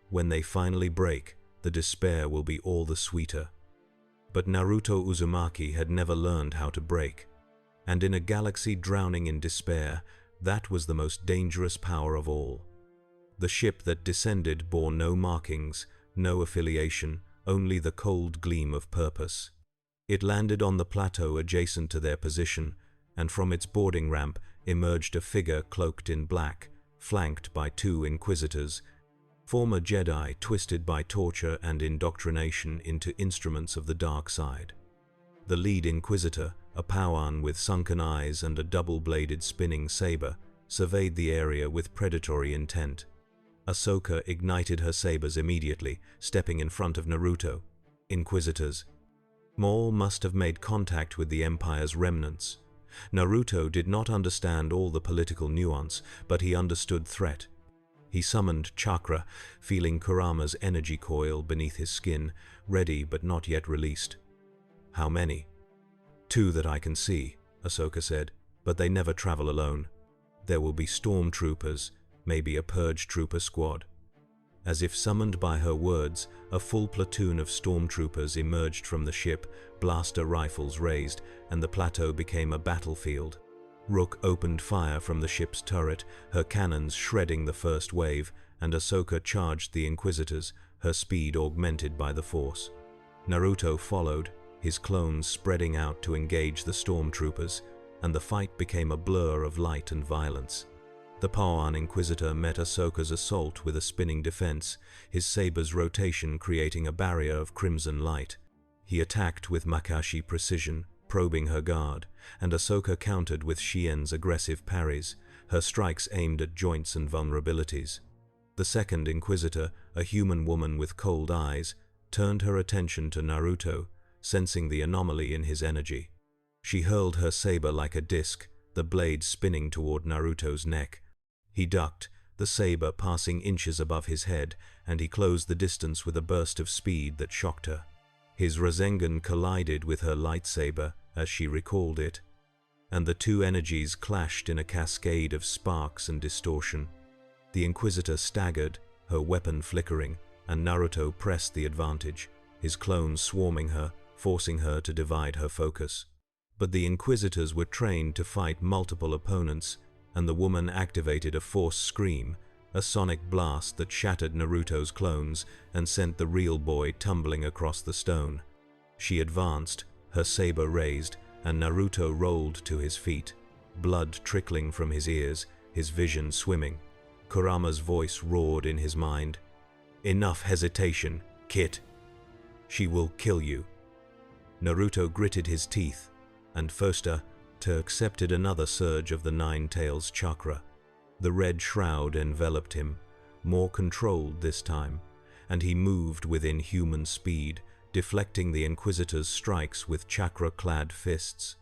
[SPEAKER 1] When they finally break, the despair will be all the sweeter." But Naruto Uzumaki had never learned how to break. And in a galaxy drowning in despair, that was the most dangerous power of all. The ship that descended bore no markings, no affiliation, only the cold gleam of purpose. It landed on the plateau adjacent to their position, and from its boarding ramp emerged a figure cloaked in black, flanked by two Inquisitors, former Jedi twisted by torture and indoctrination into instruments of the dark side. The lead Inquisitor, a Pau'an with sunken eyes and a double-bladed spinning saber, surveyed the area with predatory intent. Ahsoka ignited her sabers immediately, stepping in front of Naruto. "Inquisitors." Maul must have made contact with the Empire's remnants. Naruto did not understand all the political nuance, but he understood threat. He summoned chakra, feeling Kurama's energy coil beneath his skin, ready but not yet released. "How many?" "Two that I can see," Ahsoka said, "but they never travel alone. There will be stormtroopers, maybe a purge trooper squad." As if summoned by her words, a full platoon of stormtroopers emerged from the ship, blaster rifles raised, and the plateau became a battlefield. Rook opened fire from the ship's turret, her cannons shredding the first wave, and Ahsoka charged the Inquisitors, her speed augmented by the Force. Naruto followed, his clones spreading out to engage the stormtroopers, and the fight became a blur of light and violence. The Pau'an Inquisitor met Ahsoka's assault with a spinning defense, his saber's rotation creating a barrier of crimson light. He attacked with Makashi precision, probing her guard, and Ahsoka countered with Shien's aggressive parries, her strikes aimed at joints and vulnerabilities. The second Inquisitor, a human woman with cold eyes, turned her attention to Naruto, sensing the anomaly in his energy. She hurled her saber like a disc, the blade spinning toward Naruto's neck. He ducked, the saber passing inches above his head, and he closed the distance with a burst of speed that shocked her. His Rasengan collided with her lightsaber, as she recalled it, and the two energies clashed in a cascade of sparks and distortion. The Inquisitor staggered, her weapon flickering, and Naruto pressed the advantage, his clones swarming her, forcing her to divide her focus. But the Inquisitors were trained to fight multiple opponents, and the woman activated a force scream, a sonic blast that shattered Naruto's clones and sent the real boy tumbling across the stone. She advanced, her saber raised, and Naruto rolled to his feet, blood trickling from his ears, his vision swimming. Kurama's voice roared in his mind. "Enough hesitation, Kit. She will kill you." Naruto gritted his teeth, and Foster accepted another surge of the Nine Tails chakra. The red shroud enveloped him, more controlled this time, and he moved within human speed, deflecting the Inquisitor's strikes with chakra-clad fists.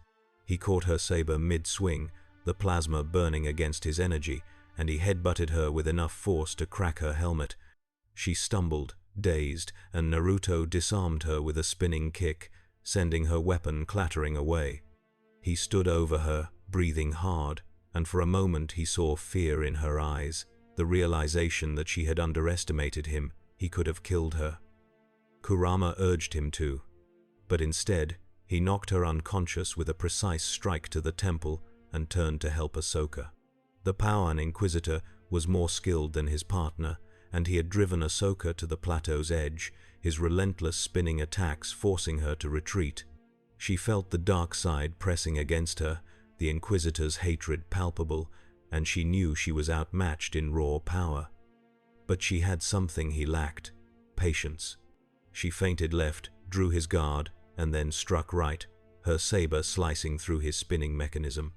[SPEAKER 1] He caught her saber mid-swing, the plasma burning against his energy, and he headbutted her with enough force to crack her helmet. She stumbled, dazed, and Naruto disarmed her with a spinning kick, sending her weapon clattering away. He stood over her, breathing hard, and for a moment he saw fear in her eyes, the realization that she had underestimated him. He could have killed her. Kurama urged him to, but instead, he knocked her unconscious with a precise strike to the temple and turned to help Ahsoka. The Pau'an Inquisitor was more skilled than his partner, and he had driven Ahsoka to the plateau's edge, his relentless spinning attacks forcing her to retreat. She felt the dark side pressing against her, the Inquisitor's hatred palpable, and she knew she was outmatched in raw power. But she had something he lacked: patience. She feinted left, drew his guard, and then struck right, her saber slicing through his spinning mechanism.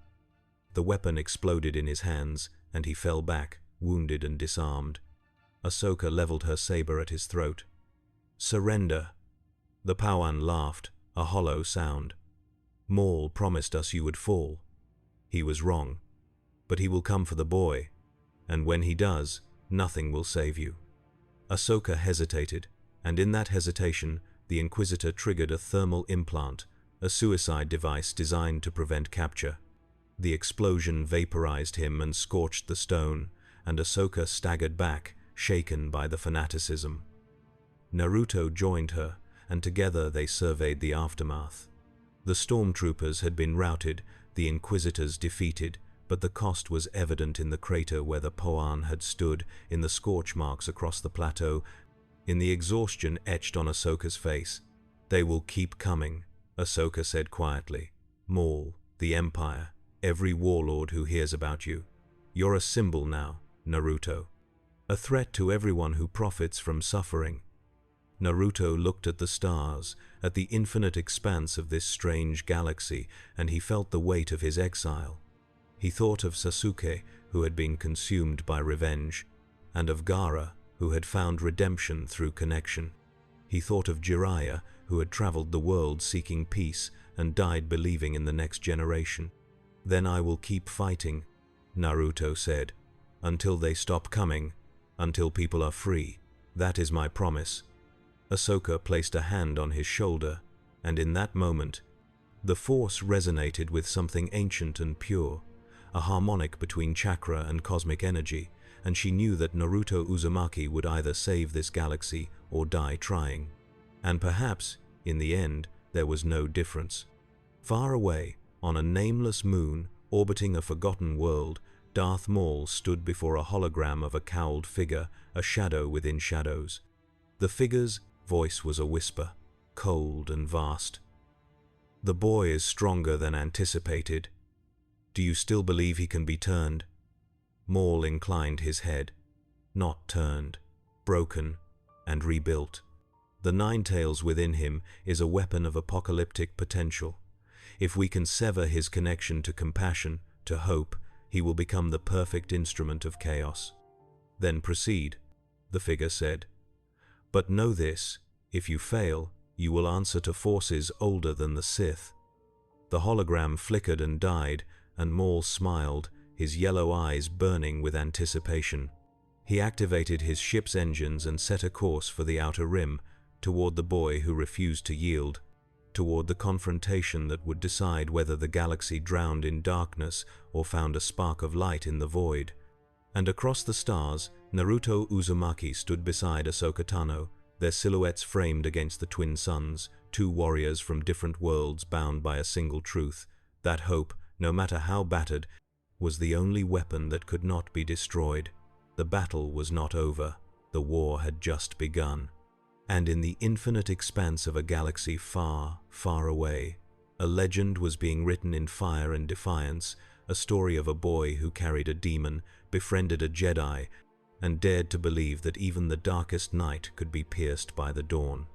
[SPEAKER 1] The weapon exploded in his hands, and he fell back, wounded and disarmed. Ahsoka leveled her saber at his throat. "Surrender." The Pau'an laughed, a hollow sound. "Maul promised us you would fall." He was wrong. But he will come for the boy, and when he does, nothing will save you. Ahsoka hesitated, and in that hesitation, the Inquisitor triggered a thermal implant, a suicide device designed to prevent capture. The explosion vaporized him and scorched the stone, and Ahsoka staggered back, shaken by the fanaticism. Naruto joined her, and together they surveyed the aftermath. The stormtroopers had been routed, the Inquisitors defeated, but the cost was evident in the crater where the Pau'an had stood, in the scorch marks across the plateau, in the exhaustion etched on Ahsoka's face. "They will keep coming," Ahsoka said quietly. "Maul, the Empire, every warlord who hears about you. You're a symbol now, Naruto. A threat to everyone who profits from suffering." Naruto looked at the stars, at the infinite expanse of this strange galaxy, and he felt the weight of his exile. He thought of Sasuke, who had been consumed by revenge, and of Gaara, who had found redemption through connection. He thought of Jiraiya, who had traveled the world seeking peace and died believing in the next generation. "Then I will keep fighting," Naruto said, "until they stop coming, until people are free. That is my promise." Ahsoka placed a hand on his shoulder, and in that moment, the Force resonated with something ancient and pure, a harmonic between chakra and cosmic energy, and she knew that Naruto Uzumaki would either save this galaxy or die trying. And perhaps, in the end, there was no difference. Far away, on a nameless moon, orbiting a forgotten world, Darth Maul stood before a hologram of a cowled figure, a shadow within shadows. The figure's voice was a whisper, cold and vast. "The boy is stronger than anticipated. Do you still believe he can be turned?" Maul inclined his head. "Not turned, broken, and rebuilt. The Nine Tails within him is a weapon of apocalyptic potential. If we can sever his connection to compassion, to hope, he will become the perfect instrument of chaos." "Then proceed," the figure said. "But know this, if you fail, you will answer to forces older than the Sith." The hologram flickered and died, and Maul smiled, his yellow eyes burning with anticipation. He activated his ship's engines and set a course for the outer rim, toward the boy who refused to yield. toward the confrontation that would decide whether the galaxy drowned in darkness or found a spark of light in the void. And across the stars, Naruto Uzumaki stood beside Ahsoka Tano, their silhouettes framed against the twin suns, two warriors from different worlds bound by a single truth. That hope, no matter how battered, was the only weapon that could not be destroyed. The battle was not over. The war had just begun. And in the infinite expanse of a galaxy far, far away, a legend was being written in fire and defiance, a story of a boy who carried a demon, befriended a Jedi, and dared to believe that even the darkest night could be pierced by the dawn.